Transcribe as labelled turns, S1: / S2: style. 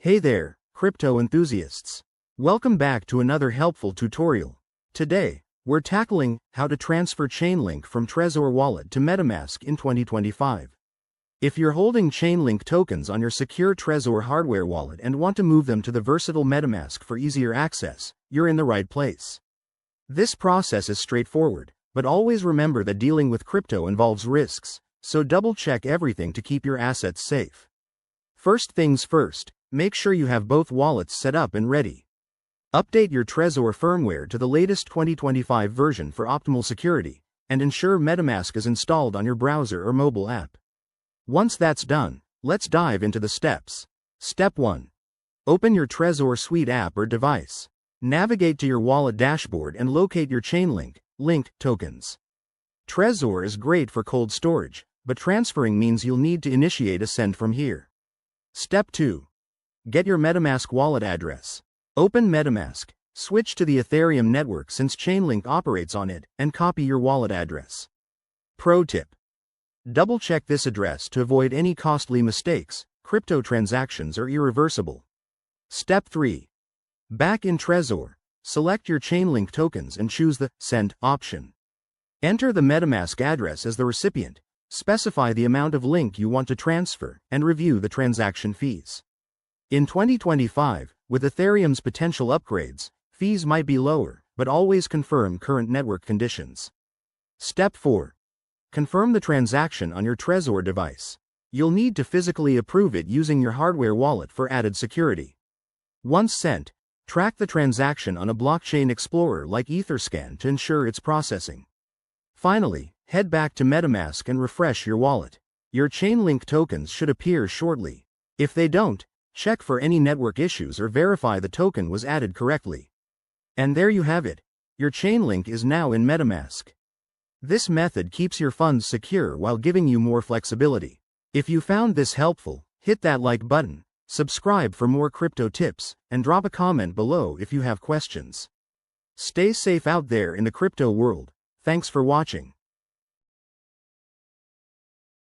S1: Hey there, crypto enthusiasts. Welcome back to another helpful tutorial. Today, we're tackling how to transfer Chainlink from Trezor wallet to Metamask in 2025. If you're holding Chainlink tokens on your secure Trezor hardware wallet and want to move them to the versatile Metamask for easier access, you're in the right place. This process is straightforward, but always remember that dealing with crypto involves risks, so double-check everything to keep your assets safe. First things first, make sure you have both wallets set up and ready. Update your Trezor firmware to the latest 2025 version for optimal security, and ensure Metamask is installed on your browser or mobile app. Once that's done, let's dive into the steps. Step 1. Open your Trezor Suite app or device. Navigate to your wallet dashboard and locate your Chainlink link tokens. Trezor is great for cold storage, but transferring means you'll need to initiate a send from here. Step 2. Get your Metamask wallet address. Open Metamask, switch to the Ethereum network since Chainlink operates on it, and copy your wallet address. Pro tip. Double-check this address to avoid any costly mistakes. Crypto transactions are irreversible. Step 3. Back in Trezor, select your Chainlink tokens and choose the Send option. Enter the Metamask address as the recipient, specify the amount of link you want to transfer, and review the transaction fees. In 2025, with Ethereum's potential upgrades, fees might be lower, but always confirm current network conditions. Step 4. Confirm the transaction on your Trezor device. You'll need to physically approve it using your hardware wallet for added security. Once sent, track the transaction on a blockchain explorer like Etherscan to ensure its processing. Finally, head back to Metamask and refresh your wallet. Your Chainlink tokens should appear shortly. If they don't, check for any network issues or verify the token was added correctly. And there you have it. Your Chainlink is now in Metamask. This method keeps your funds secure while giving you more flexibility. If you found this helpful, hit that like button, subscribe for more crypto tips, and drop a comment below if you have questions. Stay safe out there in the crypto world. Thanks for watching.